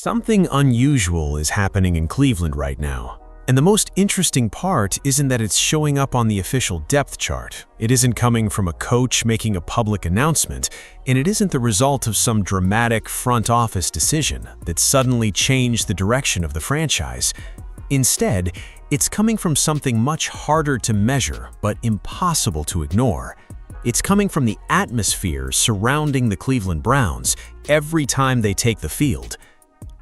Something unusual is happening in Cleveland right now. And the most interesting part isn't that it's showing up on the official depth chart. It isn't coming from a coach making a public announcement, and it isn't the result of some dramatic front office decision that suddenly changed the direction of the franchise. Instead, it's coming from something much harder to measure but impossible to ignore. It's coming from the atmosphere surrounding the Cleveland Browns every time they take the field.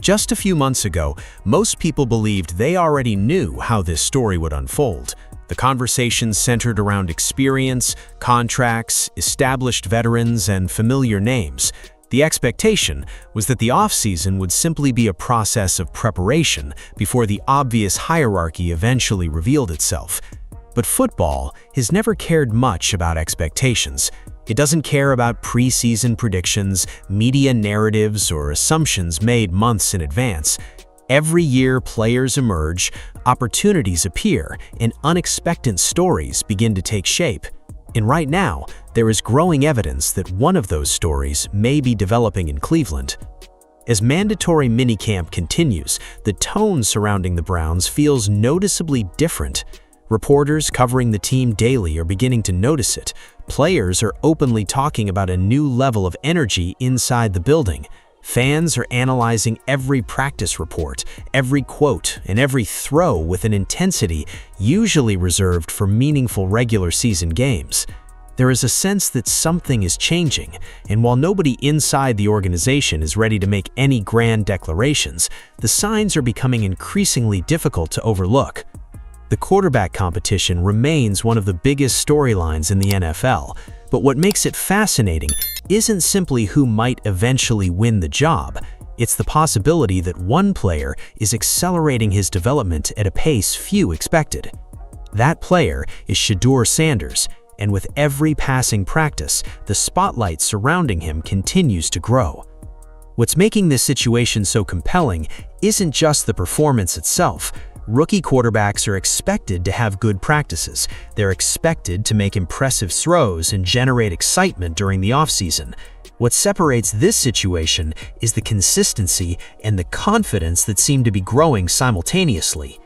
Just a few months ago, most people believed they already knew how this story would unfold. The conversations centered around experience, contracts, established veterans, and familiar names. The expectation was that the offseason would simply be a process of preparation before the obvious hierarchy eventually revealed itself. But football has never cared much about expectations. It doesn't care about preseason predictions, media narratives, or assumptions made months in advance. Every year, players emerge, opportunities appear, and unexpected stories begin to take shape. And right now, there is growing evidence that one of those stories may be developing in Cleveland. As mandatory minicamp continues, the tone surrounding the Browns feels noticeably different. Reporters covering the team daily are beginning to notice it. Players are openly talking about a new level of energy inside the building. Fans are analyzing every practice report, every quote, and every throw with an intensity usually reserved for meaningful regular season games. There is a sense that something is changing, and while nobody inside the organization is ready to make any grand declarations, the signs are becoming increasingly difficult to overlook. The quarterback competition remains one of the biggest storylines in the NFL, but what makes it fascinating isn't simply who might eventually win the job. It's the possibility that one player is accelerating his development at a pace few expected. That player is Shedeur Sanders, and with every passing practice, the spotlight surrounding him continues to grow. What's making this situation so compelling isn't just the performance itself. Rookie quarterbacks are expected to have good practices. They're expected to make impressive throws and generate excitement during the offseason. What separates this situation is the consistency and the confidence that seem to be growing simultaneously.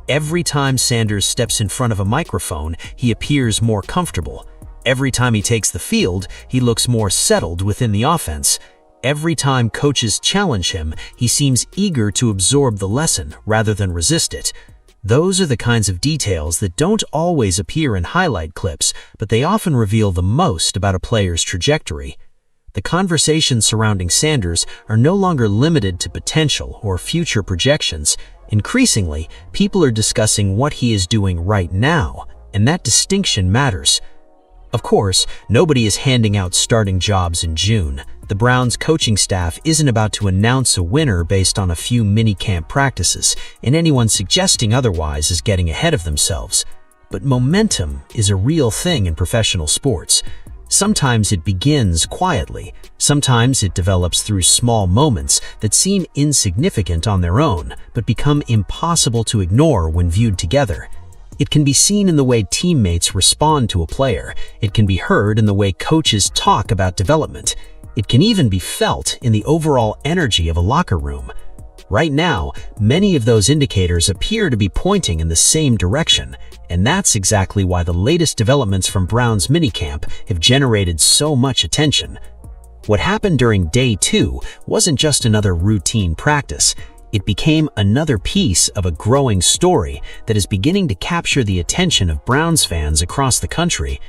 Every time Sanders steps in front of a microphone, he appears more comfortable. Every time he takes the field, he looks more settled within the offense. Every time coaches challenge him, he seems eager to absorb the lesson rather than resist it. Those are the kinds of details that don't always appear in highlight clips, but they often reveal the most about a player's trajectory. The conversations surrounding Sanders are no longer limited to potential or future projections. Increasingly, people are discussing what he is doing right now, and that distinction matters. Of course, nobody is handing out starting jobs in June. The Browns' coaching staff isn't about to announce a winner based on a few minicamp practices, and anyone suggesting otherwise is getting ahead of themselves. But momentum is a real thing in professional sports. Sometimes it begins quietly. Sometimes it develops through small moments that seem insignificant on their own, but become impossible to ignore when viewed together. It can be seen in the way teammates respond to a player. It can be heard in the way coaches talk about development. It can even be felt in the overall energy of a locker room. Right now, many of those indicators appear to be pointing in the same direction, and that's exactly why the latest developments from Browns minicamp have generated so much attention. What happened during day 2 wasn't just another routine practice. It became another piece of a growing story that is beginning to capture the attention of Browns fans across the country.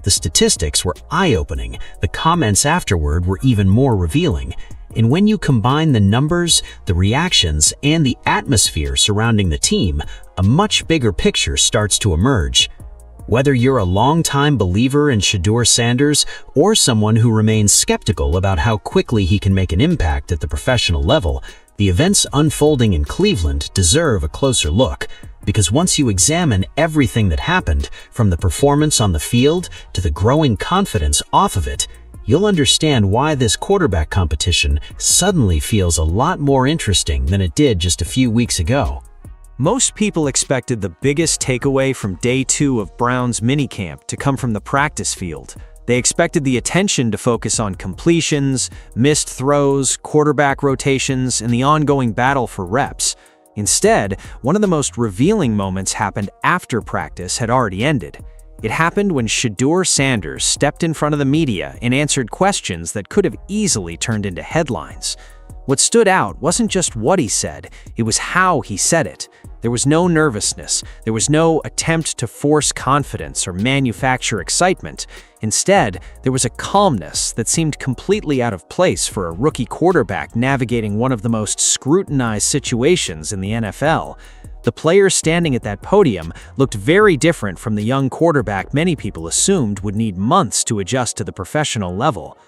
The statistics were eye-opening, the comments afterward were even more revealing, and when you combine the numbers, the reactions, and the atmosphere surrounding the team, a much bigger picture starts to emerge. Whether you're a longtime believer in Shedeur Sanders or someone who remains skeptical about how quickly he can make an impact at the professional level, the events unfolding in Cleveland deserve a closer look. Because once you examine everything that happened, from the performance on the field to the growing confidence off of it, you'll understand why this quarterback competition suddenly feels a lot more interesting than it did just a few weeks ago. Most people expected the biggest takeaway from day 2 of Browns minicamp to come from the practice field. They expected the attention to focus on completions, missed throws, quarterback rotations, and the ongoing battle for reps. Instead, one of the most revealing moments happened after practice had already ended. It happened when Shedeur Sanders stepped in front of the media and answered questions that could have easily turned into headlines. What stood out wasn't just what he said, it was how he said it. There was no nervousness, there was no attempt to force confidence or manufacture excitement. Instead, there was a calmness that seemed completely out of place for a rookie quarterback navigating one of the most scrutinized situations in the NFL. The player standing at that podium looked very different from the young quarterback many people assumed would need months to adjust to the professional level.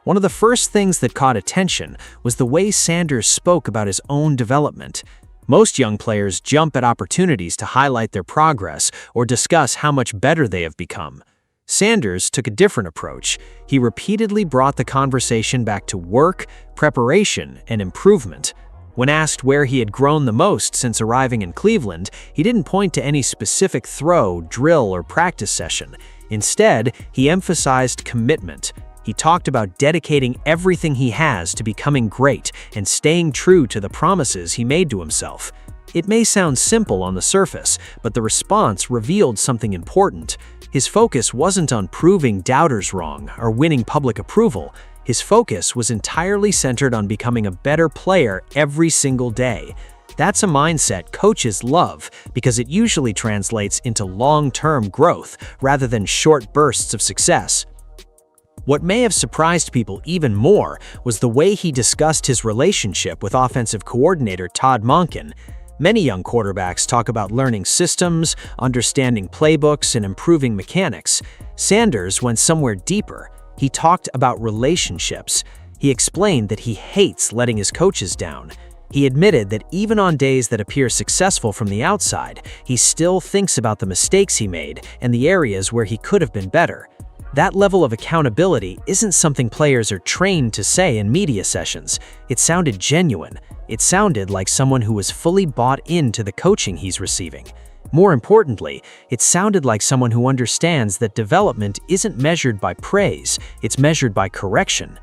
One of the first things that caught attention was the way Sanders spoke about his own development. Most young players jump at opportunities to highlight their progress or discuss how much better they have become. Sanders took a different approach. He repeatedly brought the conversation back to work, preparation, and improvement. When asked where he had grown the most since arriving in Cleveland, he didn't point to any specific throw, drill, or practice session. Instead, he emphasized commitment. He talked about dedicating everything he has to becoming great and staying true to the promises he made to himself. It may sound simple on the surface, but the response revealed something important. His focus wasn't on proving doubters wrong or winning public approval. His focus was entirely centered on becoming a better player every single day. That's a mindset coaches love because it usually translates into long-term growth rather than short bursts of success. What may have surprised people even more was the way he discussed his relationship with offensive coordinator Todd Monken. Many young quarterbacks talk about learning systems, understanding playbooks, and improving mechanics. Sanders went somewhere deeper. He talked about relationships. He explained that he hates letting his coaches down. He admitted that even on days that appear successful from the outside, he still thinks about the mistakes he made and the areas where he could have been better. That level of accountability isn't something players are trained to say in media sessions. It sounded genuine. It sounded like someone who was fully bought into the coaching he's receiving. More importantly, it sounded like someone who understands that development isn't measured by praise, it's measured by correction.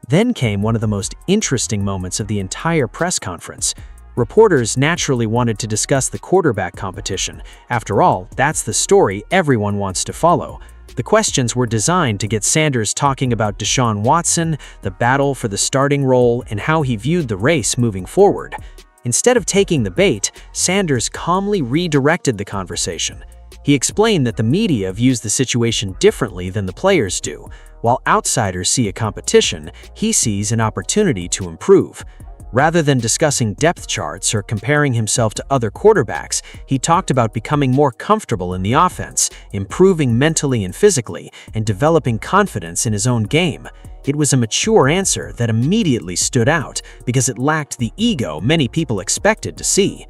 Then came one of the most interesting moments of the entire press conference. Reporters naturally wanted to discuss the quarterback competition. After all, that's the story everyone wants to follow. The questions were designed to get Sanders talking about Deshaun Watson, the battle for the starting role, and how he viewed the race moving forward. Instead of taking the bait, Sanders calmly redirected the conversation. He explained that the media views the situation differently than the players do. While outsiders see a competition, he sees an opportunity to improve. Rather than discussing depth charts or comparing himself to other quarterbacks, he talked about becoming more comfortable in the offense, improving mentally and physically, and developing confidence in his own game. It was a mature answer that immediately stood out because it lacked the ego many people expected to see.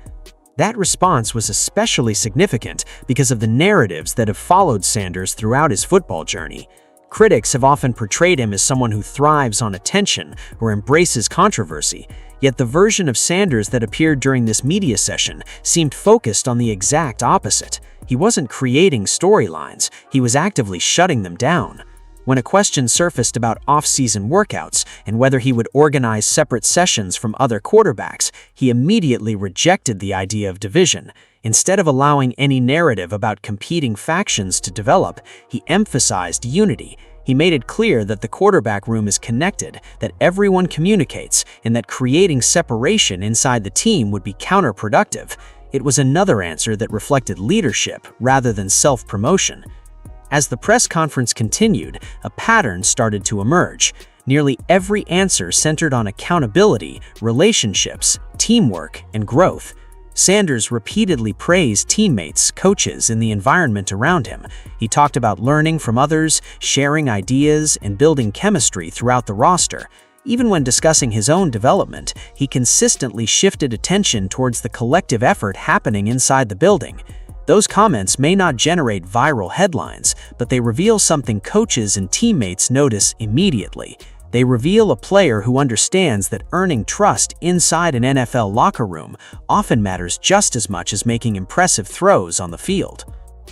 That response was especially significant because of the narratives that have followed Sanders throughout his football journey. Critics have often portrayed him as someone who thrives on attention or embraces controversy, yet the version of Sanders that appeared during this media session seemed focused on the exact opposite. He wasn't creating storylines, he was actively shutting them down. When a question surfaced about off-season workouts and whether he would organize separate sessions from other quarterbacks, he immediately rejected the idea of division. Instead of allowing any narrative about competing factions to develop, he emphasized unity. He made it clear that the quarterback room is connected, that everyone communicates, and that creating separation inside the team would be counterproductive. It was another answer that reflected leadership rather than self-promotion. As the press conference continued, a pattern started to emerge. Nearly every answer centered on accountability, relationships, teamwork, and growth. Sanders repeatedly praised teammates, coaches, and the environment around him. He talked about learning from others, sharing ideas, and building chemistry throughout the roster. Even when discussing his own development, he consistently shifted attention towards the collective effort happening inside the building. Those comments may not generate viral headlines, but they reveal something coaches and teammates notice immediately. They reveal a player who understands that earning trust inside an NFL locker room often matters just as much as making impressive throws on the field.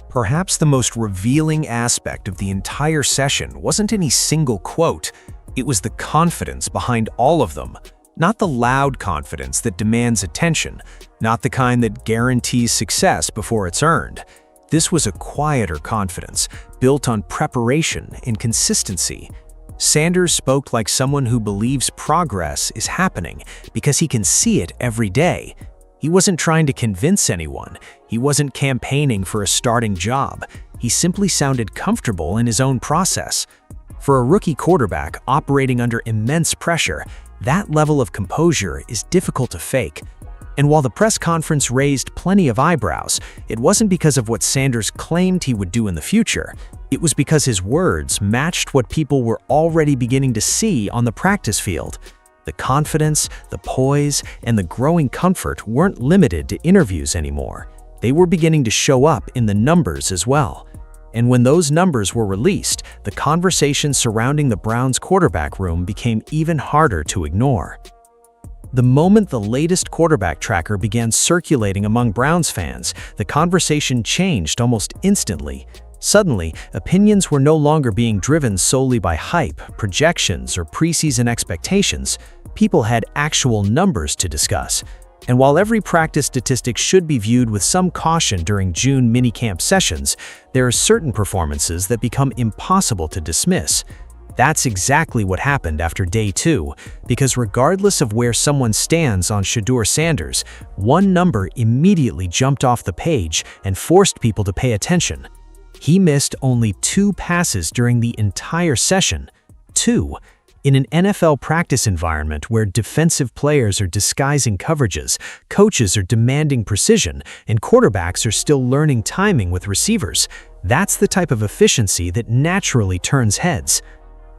Perhaps the most revealing aspect of the entire session wasn't any single quote, it was the confidence behind all of them. Not the loud confidence that demands attention, not the kind that guarantees success before it's earned. This was a quieter confidence, built on preparation and consistency. Sanders spoke like someone who believes progress is happening because he can see it every day. He wasn't trying to convince anyone. He wasn't campaigning for a starting job. He simply sounded comfortable in his own process. For a rookie quarterback operating under immense pressure, that level of composure is difficult to fake. And while the press conference raised plenty of eyebrows, it wasn't because of what Sanders claimed he would do in the future. It was because his words matched what people were already beginning to see on the practice field. The confidence, the poise, and the growing comfort weren't limited to interviews anymore. They were beginning to show up in the numbers as well. And when those numbers were released, the conversation surrounding the Browns' quarterback room became even harder to ignore. The moment the latest quarterback tracker began circulating among Browns fans, the conversation changed almost instantly. Suddenly, opinions were no longer being driven solely by hype, projections, or preseason expectations. People had actual numbers to discuss. And while every practice statistic should be viewed with some caution during June minicamp sessions, there are certain performances that become impossible to dismiss. That's exactly what happened after day 2, because regardless of where someone stands on Shedeur Sanders, one number immediately jumped off the page and forced people to pay attention. He missed only 2 passes during the entire session. 2. In an NFL practice environment where defensive players are disguising coverages, coaches are demanding precision, and quarterbacks are still learning timing with receivers, that's the type of efficiency that naturally turns heads.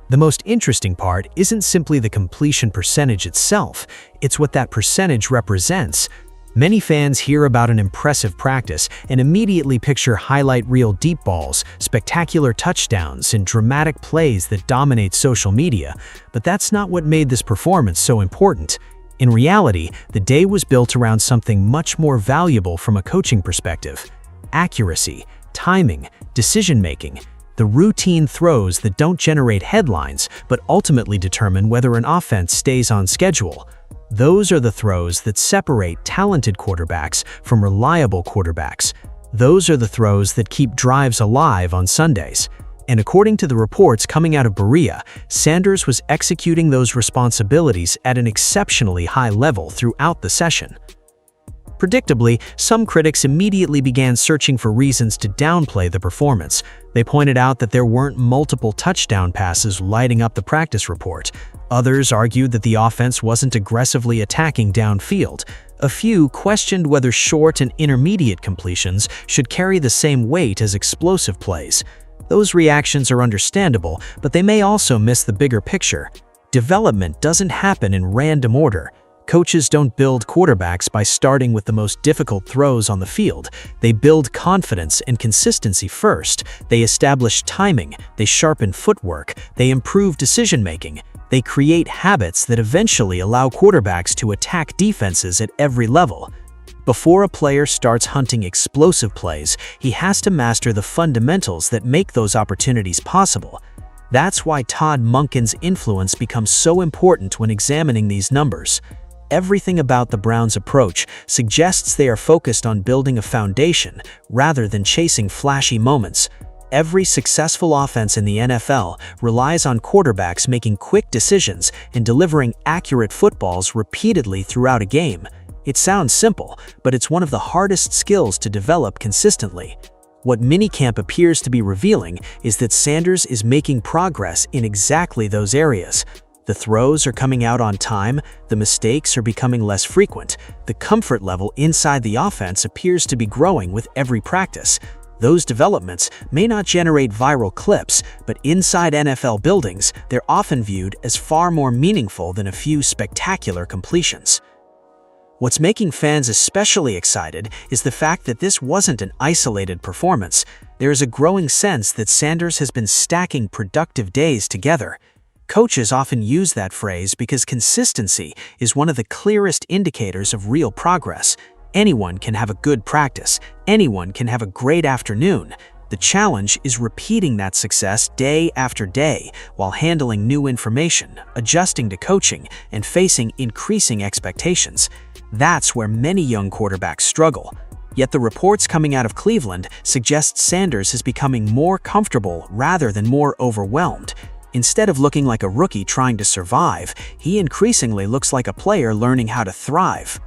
The most interesting part isn't simply the completion percentage itself, it's what that percentage represents. Many fans hear about an impressive practice and immediately picture highlight reel deep balls, spectacular touchdowns, and dramatic plays that dominate social media. But that's not what made this performance so important. In reality, the day was built around something much more valuable from a coaching perspective: accuracy, timing, decision-making. The routine throws that don't generate headlines but ultimately determine whether an offense stays on schedule. Those are the throws that separate talented quarterbacks from reliable quarterbacks. Those are the throws that keep drives alive on Sundays. And according to the reports coming out of Berea, Sanders was executing those responsibilities at an exceptionally high level throughout the session. Predictably, some critics immediately began searching for reasons to downplay the performance. They pointed out that there weren't multiple touchdown passes lighting up the practice report. Others argued that the offense wasn't aggressively attacking downfield. A few questioned whether short and intermediate completions should carry the same weight as explosive plays. Those reactions are understandable, but they may also miss the bigger picture. Development doesn't happen in random order. Coaches don't build quarterbacks by starting with the most difficult throws on the field. They build confidence and consistency first. They establish timing, they sharpen footwork, they improve decision-making. They create habits that eventually allow quarterbacks to attack defenses at every level. Before a player starts hunting explosive plays, he has to master the fundamentals that make those opportunities possible. That's why Todd Monken's influence becomes so important when examining these numbers. Everything about the Browns' approach suggests they are focused on building a foundation rather than chasing flashy moments. Every successful offense in the NFL relies on quarterbacks making quick decisions and delivering accurate footballs repeatedly throughout a game. It sounds simple, but it's one of the hardest skills to develop consistently. What minicamp appears to be revealing is that Sanders is making progress in exactly those areas. The throws are coming out on time, the mistakes are becoming less frequent, the comfort level inside the offense appears to be growing with every practice. Those developments may not generate viral clips, but inside NFL buildings, they're often viewed as far more meaningful than a few spectacular completions. What's making fans especially excited is the fact that this wasn't an isolated performance. There is a growing sense that Sanders has been stacking productive days together. Coaches often use that phrase because consistency is one of the clearest indicators of real progress. Anyone can have a good practice. Anyone can have a great afternoon. The challenge is repeating that success day after day while handling new information, adjusting to coaching, and facing increasing expectations. That's where many young quarterbacks struggle. Yet the reports coming out of Cleveland suggest Sanders is becoming more comfortable rather than more overwhelmed. Instead of looking like a rookie trying to survive, he increasingly looks like a player learning how to thrive.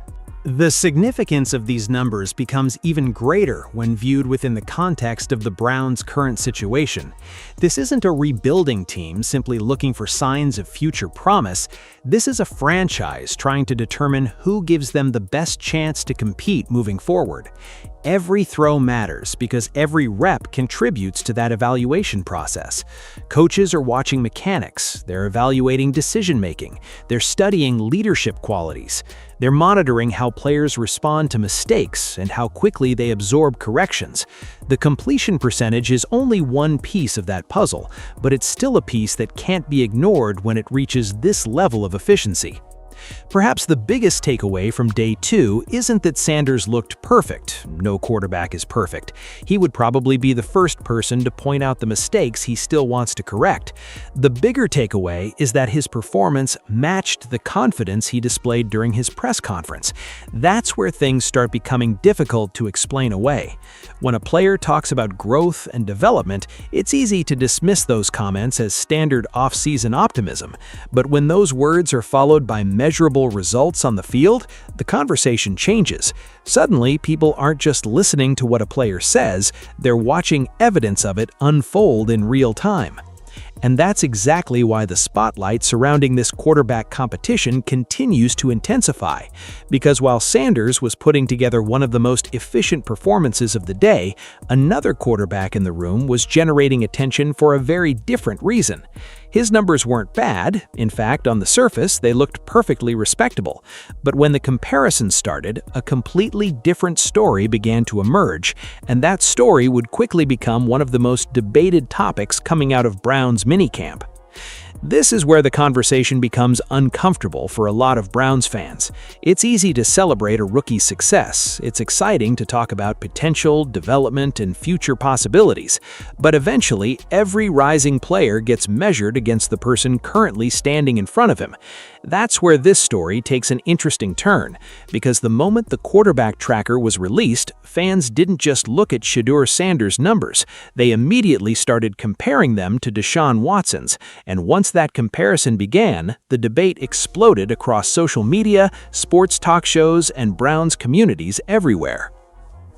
The significance of these numbers becomes even greater when viewed within the context of the Browns' current situation. This isn't a rebuilding team simply looking for signs of future promise. This is a franchise trying to determine who gives them the best chance to compete moving forward. Every throw matters because every rep contributes to that evaluation process. Coaches are watching mechanics, they're evaluating decision-making, they're studying leadership qualities. They're monitoring how players respond to mistakes and how quickly they absorb corrections. The completion percentage is only one piece of that puzzle, but it's still a piece that can't be ignored when it reaches this level of efficiency. Perhaps the biggest takeaway from day 2 isn't that Sanders looked perfect. No quarterback is perfect. He would probably be the first person to point out the mistakes he still wants to correct. The bigger takeaway is that his performance matched the confidence he displayed during his press conference. That's where things start becoming difficult to explain away. When a player talks about growth and development, it's easy to dismiss those comments as standard off-season optimism. But when those words are followed by measurable results on the field, the conversation changes. Suddenly, people aren't just listening to what a player says, they're watching evidence of it unfold in real time. And that's exactly why the spotlight surrounding this quarterback competition continues to intensify. Because while Sanders was putting together one of the most efficient performances of the day, another quarterback in the room was generating attention for a very different reason. His numbers weren't bad. In fact, on the surface, they looked perfectly respectable. But when the comparison started, a completely different story began to emerge, and that story would quickly become one of the most debated topics coming out of Brown's minicamp. This is where the conversation becomes uncomfortable for a lot of Browns fans. It's easy to celebrate a rookie's success. It's exciting to talk about potential, development, and future possibilities. But eventually, every rising player gets measured against the person currently standing in front of him. That's where this story takes an interesting turn, because the moment the quarterback tracker was released, fans didn't just look at Shedeur Sanders' numbers. They immediately started comparing them to Deshaun Watson's, and once that comparison began, the debate exploded across social media, sports talk shows, and Browns communities everywhere.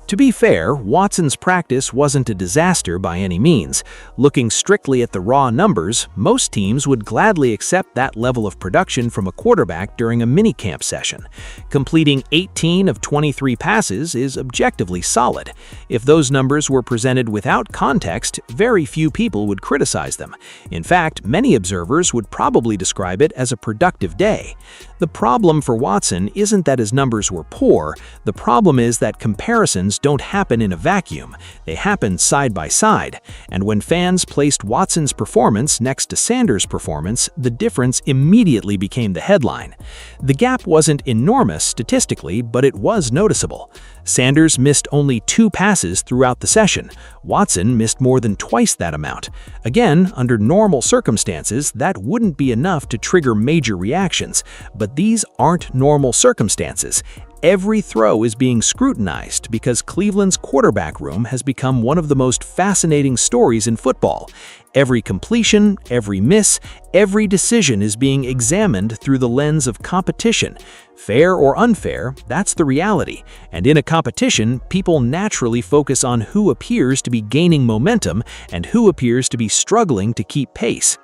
To be fair, Watson's practice wasn't a disaster by any means. Looking strictly at the raw numbers, most teams would gladly accept that level of production from a quarterback during a minicamp session. Completing 18 of 23 passes is objectively solid. If those numbers were presented without context, very few people would criticize them. In fact, many observers would probably describe it as a productive day. The problem for Watson isn't that his numbers were poor. The problem is that comparisons don't happen in a vacuum. They happen side by side. And when fans placed Watson's performance next to Sanders' performance, the difference immediately became the headline. The gap wasn't enormous statistically, but it was noticeable. Sanders missed only 2 passes throughout the session. Watson missed more than twice that amount. Again, under normal circumstances, that wouldn't be enough to trigger major reactions. But these aren't normal circumstances. Every throw is being scrutinized because Cleveland's quarterback room has become one of the most fascinating stories in football. Every completion, every miss, every decision is being examined through the lens of competition. Fair or unfair, that's the reality. And in a competition, people naturally focus on who appears to be gaining momentum and who appears to be struggling to keep pace.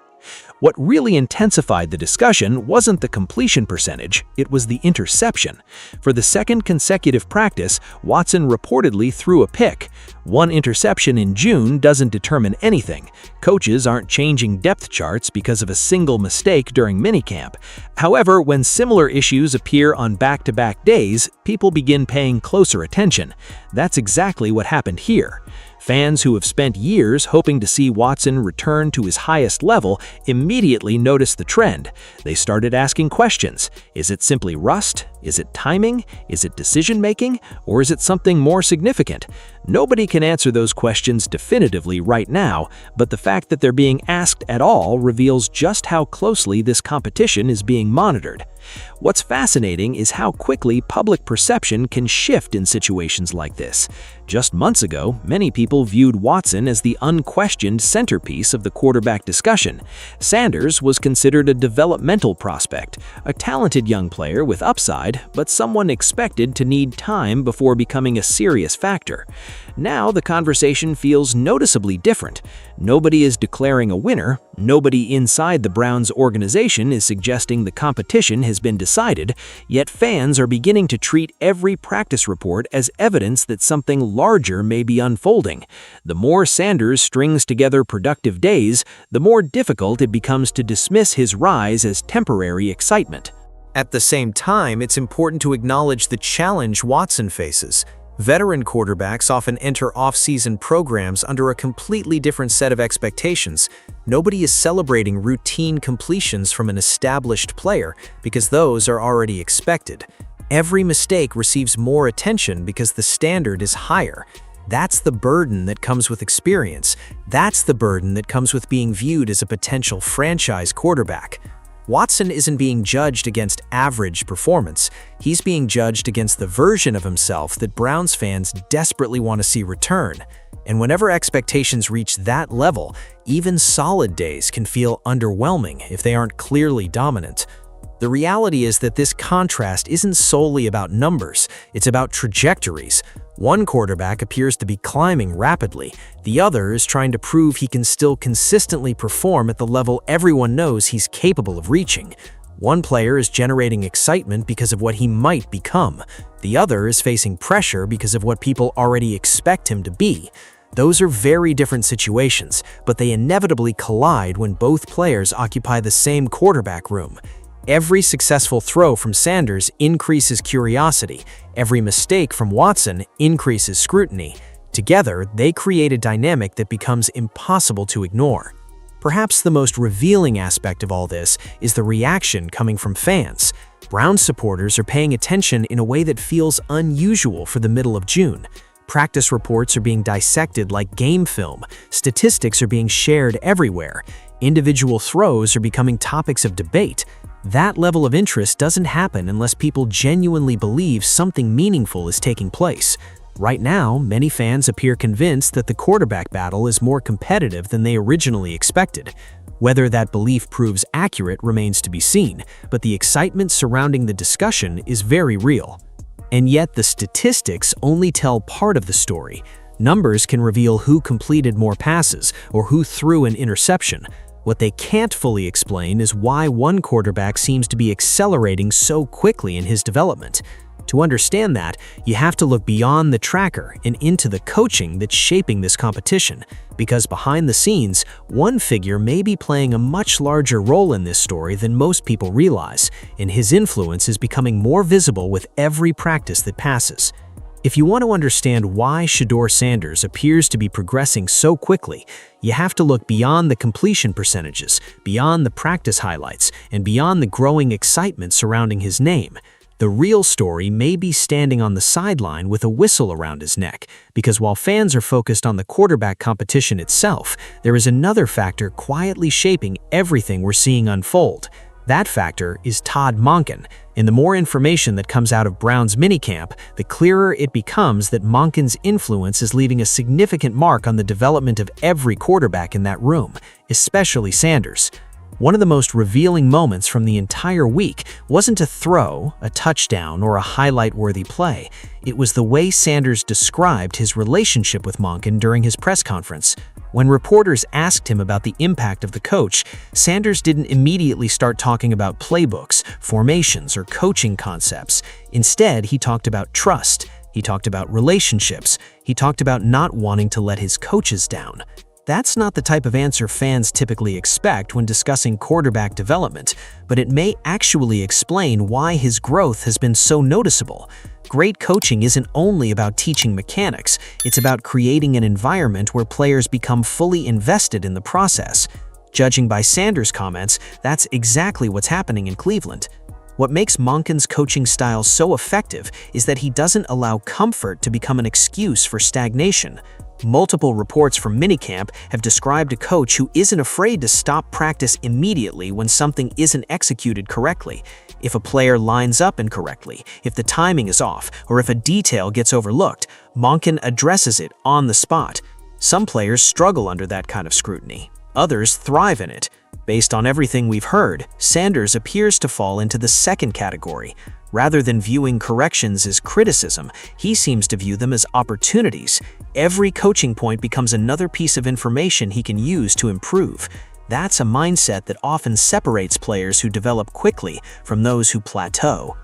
What really intensified the discussion wasn't the completion percentage, it was the interception. For the second consecutive practice, Watson reportedly threw a pick. One interception in June doesn't determine anything. Coaches aren't changing depth charts because of a single mistake during minicamp. However, when similar issues appear on back-to-back days, people begin paying closer attention. That's exactly what happened here. Fans who have spent years hoping to see Watson return to his highest level immediately noticed the trend. They started asking questions. Is it simply rust? Is it timing? Is it decision-making? Or is it something more significant? Nobody can answer those questions definitively right now, but the fact that they're being asked at all reveals just how closely this competition is being monitored. What's fascinating is how quickly public perception can shift in situations like this. Just months ago, many people viewed Watson as the unquestioned centerpiece of the quarterback discussion. Sanders was considered a developmental prospect, a talented young player with upside, but someone expected to need time before becoming a serious factor. Now the conversation feels noticeably different. Nobody is declaring a winner. Nobody inside the Browns organization is suggesting the competition has been decided, yet fans are beginning to treat every practice report as evidence that something larger may be unfolding. The more Sanders strings together productive days, the more difficult it becomes to dismiss his rise as temporary excitement. At the same time, it's important to acknowledge the challenge Watson faces. Veteran quarterbacks often enter off-season programs under a completely different set of expectations. Nobody is celebrating routine completions from an established player because those are already expected. Every mistake receives more attention because the standard is higher. That's the burden that comes with experience. That's the burden that comes with being viewed as a potential franchise quarterback. Watson isn't being judged against average performance. He's being judged against the version of himself that Browns fans desperately want to see return. And whenever expectations reach that level, even solid days can feel underwhelming if they aren't clearly dominant. The reality is that this contrast isn't solely about numbers, it's about trajectories. One quarterback appears to be climbing rapidly, the other is trying to prove he can still consistently perform at the level everyone knows he's capable of reaching. One player is generating excitement because of what he might become, the other is facing pressure because of what people already expect him to be. Those are very different situations, but they inevitably collide when both players occupy the same quarterback room. Every successful throw from Sanders increases curiosity. Every mistake from Watson increases scrutiny. Together, they create a dynamic that becomes impossible to ignore. Perhaps the most revealing aspect of all this is the reaction coming from fans. Browns supporters are paying attention in a way that feels unusual for the middle of June. Practice reports are being dissected like game film. Statistics are being shared everywhere. Individual throws are becoming topics of debate. That level of interest doesn't happen unless people genuinely believe something meaningful is taking place. Right now, many fans appear convinced that the quarterback battle is more competitive than they originally expected. Whether that belief proves accurate remains to be seen, but the excitement surrounding the discussion is very real. And yet the statistics only tell part of the story. Numbers can reveal who completed more passes or who threw an interception. What they can't fully explain is why one quarterback seems to be accelerating so quickly in his development. To understand that, you have to look beyond the tracker and into the coaching that's shaping this competition, because behind the scenes, one figure may be playing a much larger role in this story than most people realize, and his influence is becoming more visible with every practice that passes. If you want to understand why Shedeur Sanders appears to be progressing so quickly, you have to look beyond the completion percentages, beyond the practice highlights, and beyond the growing excitement surrounding his name. The real story may be standing on the sideline with a whistle around his neck, because while fans are focused on the quarterback competition itself, there is another factor quietly shaping everything we're seeing unfold. That factor is Todd Monken, and the more information that comes out of Brown's minicamp, the clearer it becomes that Monken's influence is leaving a significant mark on the development of every quarterback in that room, especially Sanders. One of the most revealing moments from the entire week wasn't a throw, a touchdown, or a highlight-worthy play. It was the way Sanders described his relationship with Monken during his press conference. When reporters asked him about the impact of the coach, Sanders didn't immediately start talking about playbooks, formations, or coaching concepts. Instead, he talked about trust. He talked about relationships. He talked about not wanting to let his coaches down. That's not the type of answer fans typically expect when discussing quarterback development, but it may actually explain why his growth has been so noticeable. Great coaching isn't only about teaching mechanics, it's about creating an environment where players become fully invested in the process. Judging by Sanders' comments, that's exactly what's happening in Cleveland. What makes Monken's coaching style so effective is that he doesn't allow comfort to become an excuse for stagnation. Multiple reports from Minicamp have described a coach who isn't afraid to stop practice immediately when something isn't executed correctly. If a player lines up incorrectly, if the timing is off, or if a detail gets overlooked, Monken addresses it on the spot. Some players struggle under that kind of scrutiny. Others thrive in it. Based on everything we've heard, Sanders appears to fall into the second category. Rather than viewing corrections as criticism, he seems to view them as opportunities. Every coaching point becomes another piece of information he can use to improve. That's a mindset that often separates players who develop quickly from those who plateau.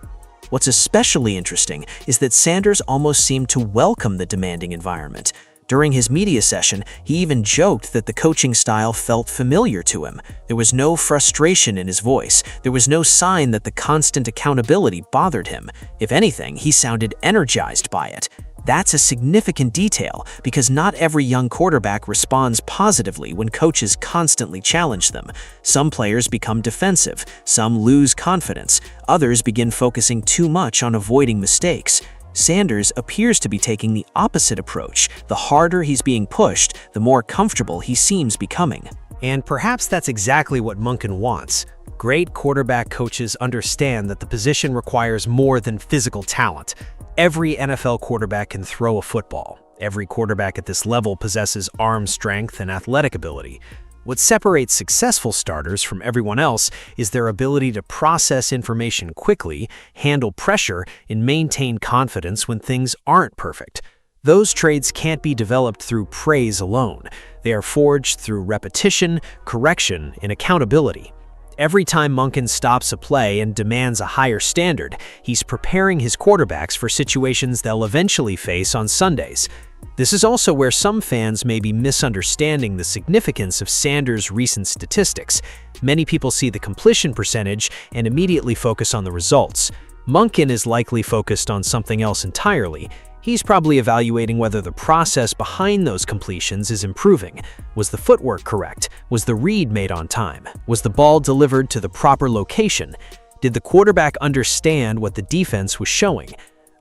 What's especially interesting is that Sanders almost seemed to welcome the demanding environment. During his media session, he even joked that the coaching style felt familiar to him. There was no frustration in his voice. There was no sign that the constant accountability bothered him. If anything, he sounded energized by it. That's a significant detail because not every young quarterback responds positively when coaches constantly challenge them. Some players become defensive, some lose confidence, others begin focusing too much on avoiding mistakes. Sanders appears to be taking the opposite approach. The harder he's being pushed, the more comfortable he seems becoming. And perhaps that's exactly what Monken wants. Great quarterback coaches understand that the position requires more than physical talent. Every NFL quarterback can throw a football. Every quarterback at this level possesses arm strength and athletic ability. What separates successful starters from everyone else is their ability to process information quickly, handle pressure, and maintain confidence when things aren't perfect. Those traits can't be developed through praise alone. They are forged through repetition, correction, and accountability. Every time Monken stops a play and demands a higher standard, he's preparing his quarterbacks for situations they'll eventually face on Sundays. This is also where some fans may be misunderstanding the significance of Sanders' recent statistics. Many people see the completion percentage and immediately focus on the results. Monken is likely focused on something else entirely. He's probably evaluating whether the process behind those completions is improving. Was the footwork correct? Was the read made on time? Was the ball delivered to the proper location? Did the quarterback understand what the defense was showing?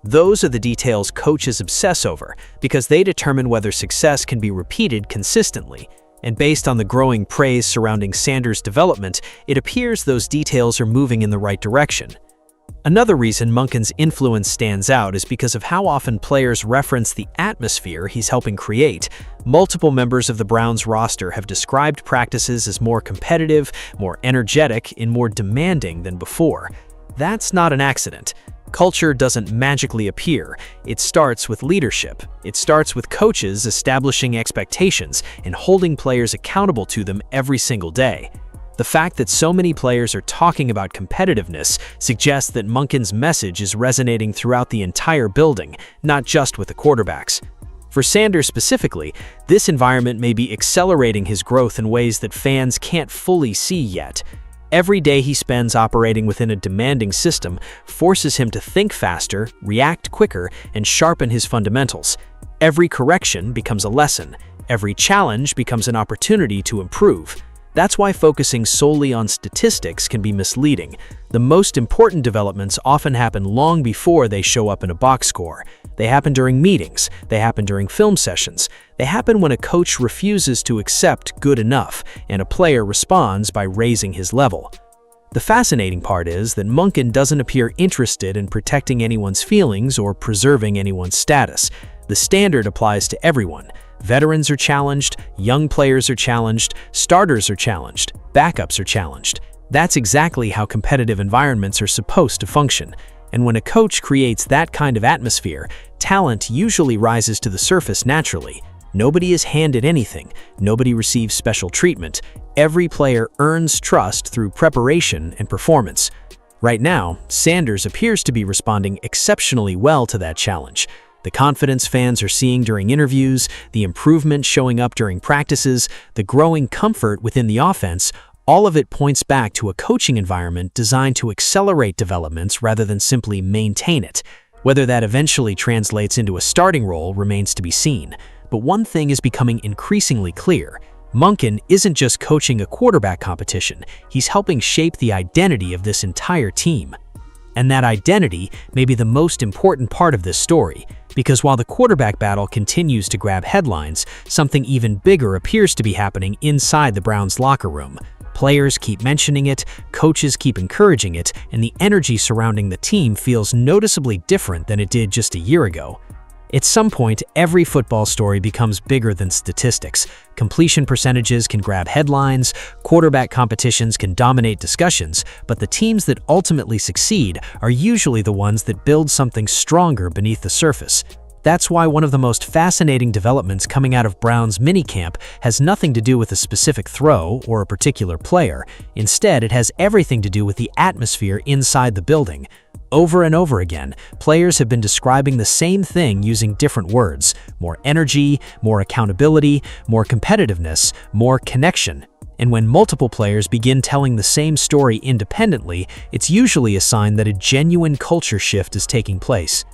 Those are the details coaches obsess over because they determine whether success can be repeated consistently. And based on the growing praise surrounding Sanders' development, it appears those details are moving in the right direction. Another reason Monken's influence stands out is because of how often players reference the atmosphere he's helping create. Multiple members of the Browns roster have described practices as more competitive, more energetic, and more demanding than before. That's not an accident. Culture doesn't magically appear. It starts with leadership. It starts with coaches establishing expectations and holding players accountable to them every single day. The fact that so many players are talking about competitiveness suggests that Monken's message is resonating throughout the entire building, not just with the quarterbacks. For Sanders specifically, this environment may be accelerating his growth in ways that fans can't fully see yet. Every day he spends operating within a demanding system forces him to think faster, react quicker, and sharpen his fundamentals. Every correction becomes a lesson. Every challenge becomes an opportunity to improve. That's why focusing solely on statistics can be misleading. The most important developments often happen long before they show up in a box score. They happen during meetings. They happen during film sessions. They happen when a coach refuses to accept good enough and a player responds by raising his level. The fascinating part is that Monken doesn't appear interested in protecting anyone's feelings or preserving anyone's status. The standard applies to everyone. Veterans are challenged, young players are challenged, starters are challenged, backups are challenged. That's exactly how competitive environments are supposed to function. And when a coach creates that kind of atmosphere, talent usually rises to the surface naturally. Nobody is handed anything. Nobody receives special treatment. Every player earns trust through preparation and performance. Right now, Sanders appears to be responding exceptionally well to that challenge. The confidence fans are seeing during interviews, the improvement showing up during practices, the growing comfort within the offense, all of it points back to a coaching environment designed to accelerate developments rather than simply maintain it. Whether that eventually translates into a starting role remains to be seen. But one thing is becoming increasingly clear. Monken isn't just coaching a quarterback competition, he's helping shape the identity of this entire team. And that identity may be the most important part of this story, because while the quarterback battle continues to grab headlines, something even bigger appears to be happening inside the Browns' locker room. Players keep mentioning it, coaches keep encouraging it, and the energy surrounding the team feels noticeably different than it did just a year ago. At some point, every football story becomes bigger than statistics. Completion percentages can grab headlines, quarterback competitions can dominate discussions, but the teams that ultimately succeed are usually the ones that build something stronger beneath the surface. That's why one of the most fascinating developments coming out of Brown's minicamp has nothing to do with a specific throw or a particular player. Instead, it has everything to do with the atmosphere inside the building. Over and over again, players have been describing the same thing using different words: more energy, more accountability, more competitiveness, more connection. And when multiple players begin telling the same story independently, it's usually a sign that a genuine culture shift is taking place.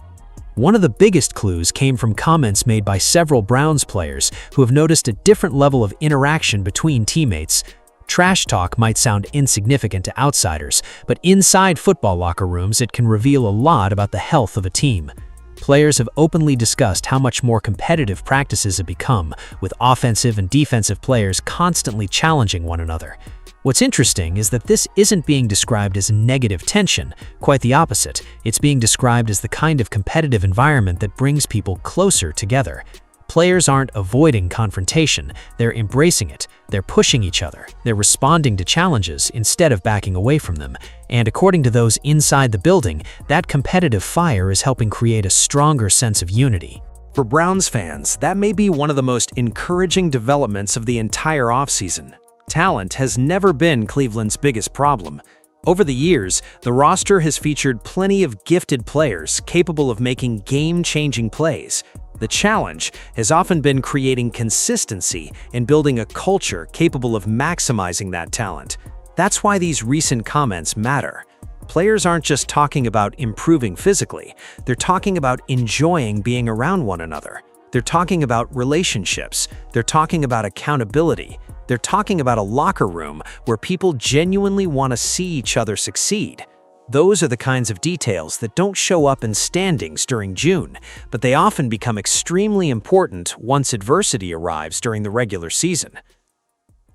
One of the biggest clues came from comments made by several Browns players who have noticed a different level of interaction between teammates. Trash talk might sound insignificant to outsiders, but inside football locker rooms it can reveal a lot about the health of a team. Players have openly discussed how much more competitive practices have become, with offensive and defensive players constantly challenging one another. What's interesting is that this isn't being described as negative tension, quite the opposite. It's being described as the kind of competitive environment that brings people closer together. Players aren't avoiding confrontation, they're embracing it, they're pushing each other, they're responding to challenges instead of backing away from them. And according to those inside the building, that competitive fire is helping create a stronger sense of unity. For Browns fans, that may be one of the most encouraging developments of the entire offseason. Talent has never been Cleveland's biggest problem. Over the years, the roster has featured plenty of gifted players capable of making game-changing plays. The challenge has often been creating consistency and building a culture capable of maximizing that talent. That's why these recent comments matter. Players aren't just talking about improving physically, they're talking about enjoying being around one another. They're talking about relationships, they're talking about accountability, they're talking about a locker room where people genuinely want to see each other succeed. Those are the kinds of details that don't show up in standings during June, but they often become extremely important once adversity arrives during the regular season.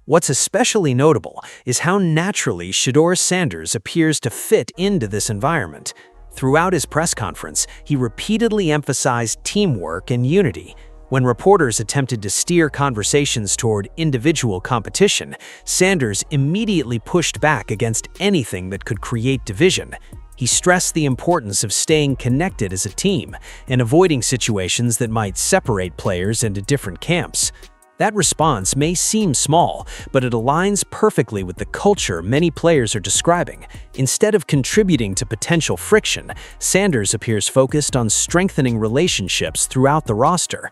What's especially notable is how naturally Shedeur Sanders appears to fit into this environment. Throughout his press conference, he repeatedly emphasized teamwork and unity. When reporters attempted to steer conversations toward individual competition, Sanders immediately pushed back against anything that could create division. He stressed the importance of staying connected as a team and avoiding situations that might separate players into different camps. That response may seem small, but it aligns perfectly with the culture many players are describing. Instead of contributing to potential friction, Sanders appears focused on strengthening relationships throughout the roster.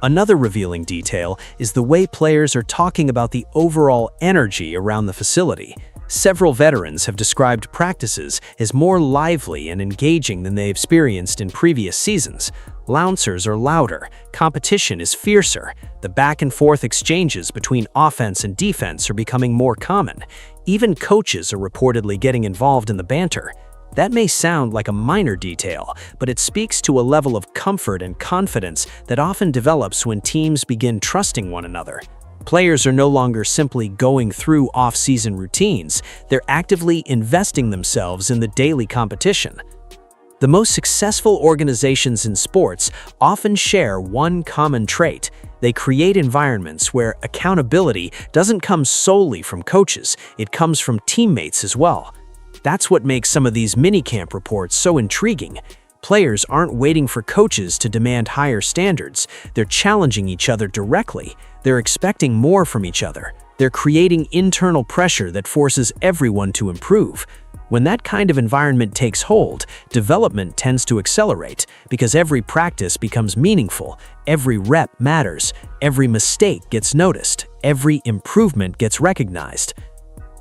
Another revealing detail is the way players are talking about the overall energy around the facility. Several veterans have described practices as more lively and engaging than they experienced in previous seasons. Louncers are louder, competition is fiercer, the back-and-forth exchanges between offense and defense are becoming more common. Even coaches are reportedly getting involved in the banter. That may sound like a minor detail, but it speaks to a level of comfort and confidence that often develops when teams begin trusting one another. Players are no longer simply going through off-season routines, they're actively investing themselves in the daily competition. The most successful organizations in sports often share one common trait. They create environments where accountability doesn't come solely from coaches, it comes from teammates as well. That's what makes some of these minicamp reports so intriguing. Players aren't waiting for coaches to demand higher standards. They're challenging each other directly. They're expecting more from each other. They're creating internal pressure that forces everyone to improve. When that kind of environment takes hold, development tends to accelerate because every practice becomes meaningful, every rep matters, every mistake gets noticed, every improvement gets recognized.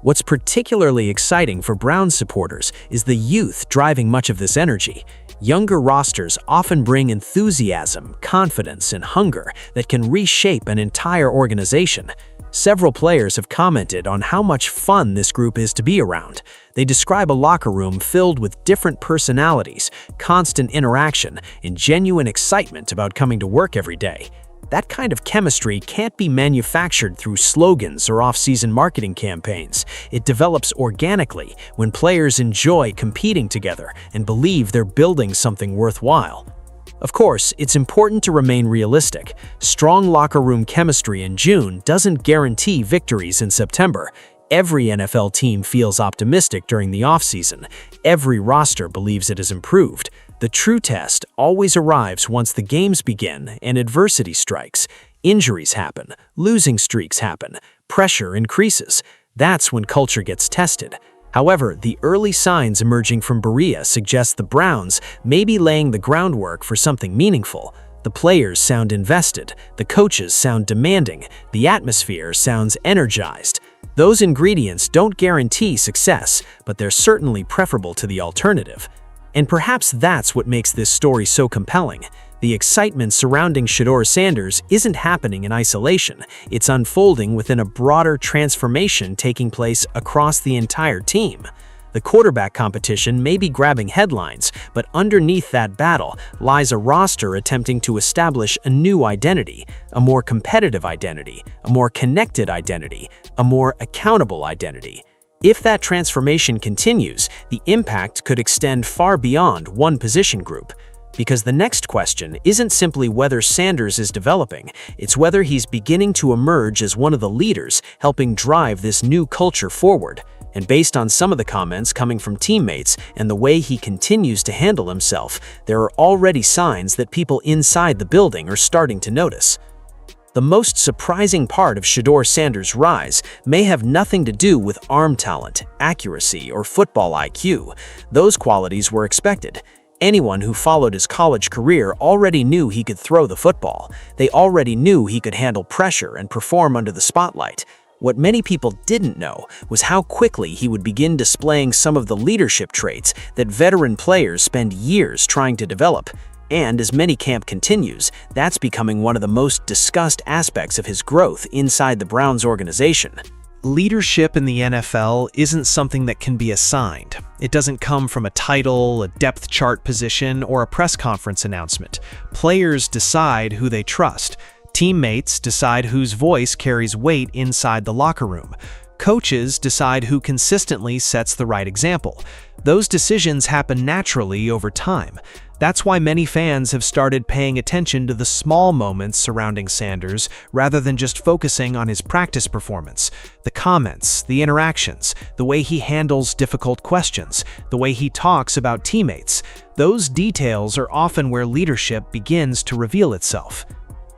What's particularly exciting for Browns supporters is the youth driving much of this energy. Younger rosters often bring enthusiasm, confidence, and hunger that can reshape an entire organization. Several players have commented on how much fun this group is to be around. They describe a locker room filled with different personalities, constant interaction, and genuine excitement about coming to work every day. That kind of chemistry can't be manufactured through slogans or off-season marketing campaigns. It develops organically when players enjoy competing together and believe they're building something worthwhile. Of course, it's important to remain realistic. Strong locker room chemistry in June doesn't guarantee victories in September. Every NFL team feels optimistic during the offseason. Every roster believes it has improved. The true test always arrives once the games begin and adversity strikes. Injuries happen, losing streaks happen, pressure increases. That's when culture gets tested. However, the early signs emerging from Berea suggest the Browns may be laying the groundwork for something meaningful. The players sound invested, the coaches sound demanding, the atmosphere sounds energized. Those ingredients don't guarantee success, but they're certainly preferable to the alternative. And perhaps that's what makes this story so compelling. The excitement surrounding Shedeur Sanders isn't happening in isolation. It's unfolding within a broader transformation taking place across the entire team. The quarterback competition may be grabbing headlines, but underneath that battle lies a roster attempting to establish a new identity, a more competitive identity, a more connected identity, a more accountable identity. If that transformation continues, the impact could extend far beyond one position group. Because the next question isn't simply whether Sanders is developing, it's whether he's beginning to emerge as one of the leaders helping drive this new culture forward. And based on some of the comments coming from teammates and the way he continues to handle himself, there are already signs that people inside the building are starting to notice. The most surprising part of Shedeur Sanders' rise may have nothing to do with arm talent, accuracy, or football IQ. Those qualities were expected. Anyone who followed his college career already knew he could throw the football. They already knew he could handle pressure and perform under the spotlight. What many people didn't know was how quickly he would begin displaying some of the leadership traits that veteran players spend years trying to develop. And as Minicamp continues, that's becoming one of the most discussed aspects of his growth inside the Browns organization. Leadership in the NFL isn't something that can be assigned. It doesn't come from a title, a depth chart position, or a press conference announcement. Players decide who they trust. Teammates decide whose voice carries weight inside the locker room. Coaches decide who consistently sets the right example. Those decisions happen naturally over time. That's why many fans have started paying attention to the small moments surrounding Sanders rather than just focusing on his practice performance. The comments, the interactions, the way he handles difficult questions, the way he talks about teammates. Those details are often where leadership begins to reveal itself.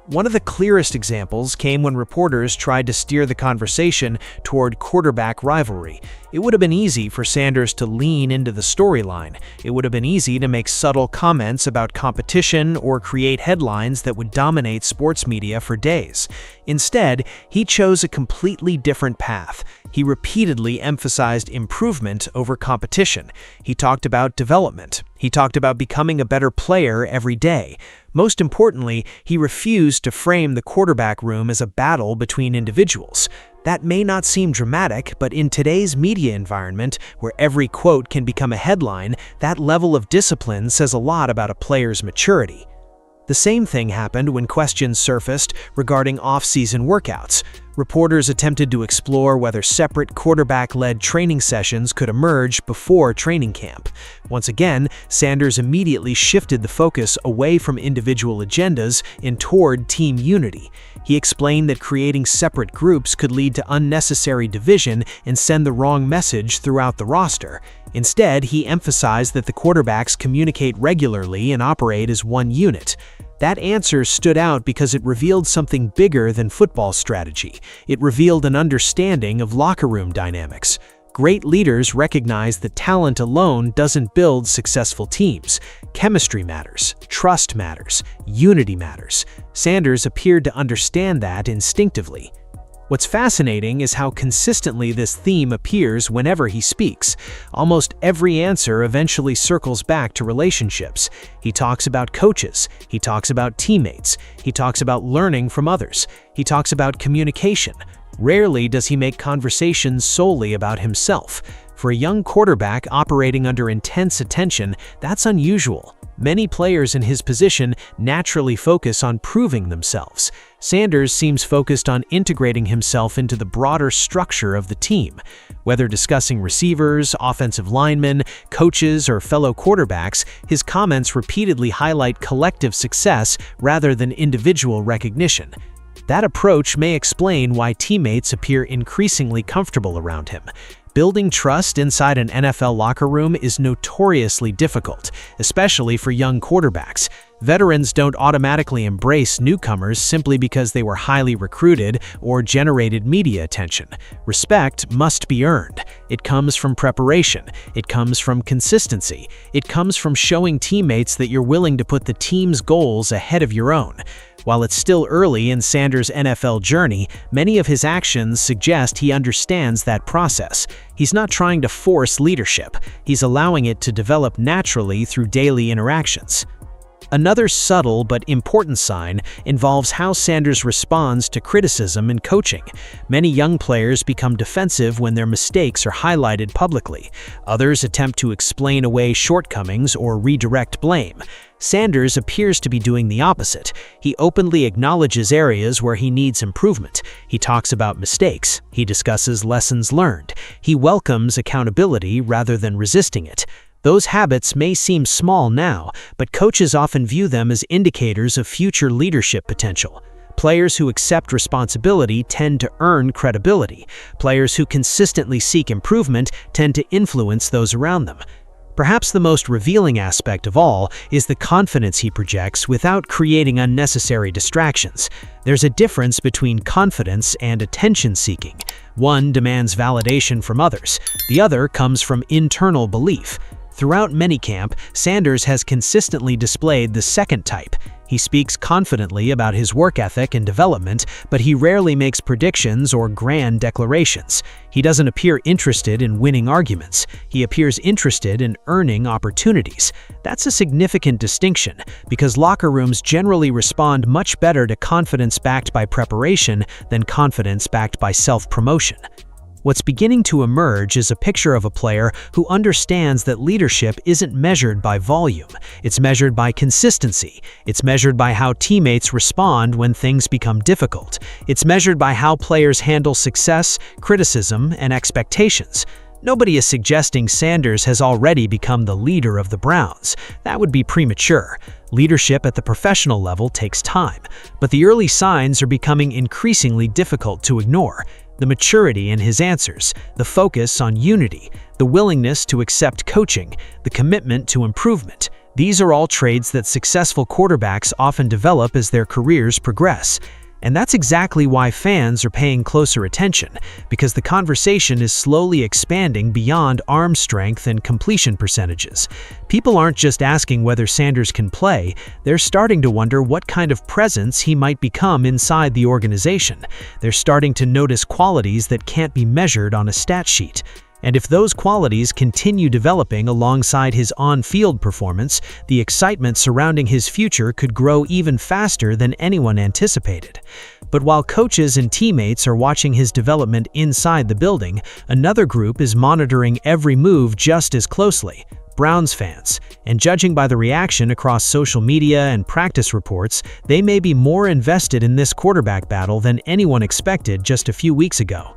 One of the clearest examples came when reporters tried to steer the conversation toward quarterback rivalry. It would have been easy for Sanders to lean into the storyline. It would have been easy to make subtle comments about competition or create headlines that would dominate sports media for days. Instead, he chose a completely different path. He repeatedly emphasized improvement over competition. He talked about development. He talked about becoming a better player every day. Most importantly, he refused to frame the quarterback room as a battle between individuals. That may not seem dramatic, but in today's media environment, where every quote can become a headline, that level of discipline says a lot about a player's maturity. The same thing happened when questions surfaced regarding off-season workouts. Reporters attempted to explore whether separate quarterback-led training sessions could emerge before training camp. Once again, Sanders immediately shifted the focus away from individual agendas and toward team unity. He explained that creating separate groups could lead to unnecessary division and send the wrong message throughout the roster. Instead, he emphasized that the quarterbacks communicate regularly and operate as one unit. That answer stood out because it revealed something bigger than football strategy. It revealed an understanding of locker room dynamics. Great leaders recognize that talent alone doesn't build successful teams. Chemistry matters, trust matters, unity matters. Sanders appeared to understand that instinctively. What's fascinating is how consistently this theme appears whenever he speaks. Almost every answer eventually circles back to relationships. He talks about coaches, he talks about teammates, he talks about learning from others, he talks about communication. Rarely does he make conversations solely about himself. For a young quarterback operating under intense attention, that's unusual. Many players in his position naturally focus on proving themselves. Sanders seems focused on integrating himself into the broader structure of the team. Whether discussing receivers, offensive linemen, coaches, or fellow quarterbacks, his comments repeatedly highlight collective success rather than individual recognition. That approach may explain why teammates appear increasingly comfortable around him. Building trust inside an NFL locker room is notoriously difficult, especially for young quarterbacks. Veterans don't automatically embrace newcomers simply because they were highly recruited or generated media attention. Respect must be earned. It comes from preparation. It comes from consistency. It comes from showing teammates that you're willing to put the team's goals ahead of your own. While it's still early in Sanders' NFL journey, many of his actions suggest he understands that process. He's not trying to force leadership. He's allowing it to develop naturally through daily interactions. Another subtle but important sign involves how Sanders responds to criticism in coaching. Many young players become defensive when their mistakes are highlighted publicly. Others attempt to explain away shortcomings or redirect blame. Sanders appears to be doing the opposite. He openly acknowledges areas where he needs improvement. He talks about mistakes. He discusses lessons learned. He welcomes accountability rather than resisting it. Those habits may seem small now, but coaches often view them as indicators of future leadership potential. Players who accept responsibility tend to earn credibility. Players who consistently seek improvement tend to influence those around them. Perhaps the most revealing aspect of all is the confidence he projects without creating unnecessary distractions. There's a difference between confidence and attention-seeking. One demands validation from others. The other comes from internal belief. Throughout Minicamp, Sanders has consistently displayed the second type. He speaks confidently about his work ethic and development, but he rarely makes predictions or grand declarations. He doesn't appear interested in winning arguments. He appears interested in earning opportunities. That's a significant distinction, because locker rooms generally respond much better to confidence backed by preparation than confidence backed by self-promotion. What's beginning to emerge is a picture of a player who understands that leadership isn't measured by volume. It's measured by consistency. It's measured by how teammates respond when things become difficult. It's measured by how players handle success, criticism, and expectations. Nobody is suggesting Sanders has already become the leader of the Browns. That would be premature. Leadership at the professional level takes time, but the early signs are becoming increasingly difficult to ignore. The maturity in his answers, the focus on unity, the willingness to accept coaching, the commitment to improvement. These are all traits that successful quarterbacks often develop as their careers progress. And that's exactly why fans are paying closer attention, because the conversation is slowly expanding beyond arm strength and completion percentages. People aren't just asking whether Sanders can play, they're starting to wonder what kind of presence he might become inside the organization. They're starting to notice qualities that can't be measured on a stat sheet. And if those qualities continue developing alongside his on-field performance, the excitement surrounding his future could grow even faster than anyone anticipated. But while coaches and teammates are watching his development inside the building, another group is monitoring every move just as closely: Browns fans. And judging by the reaction across social media and practice reports, they may be more invested in this quarterback battle than anyone expected just a few weeks ago.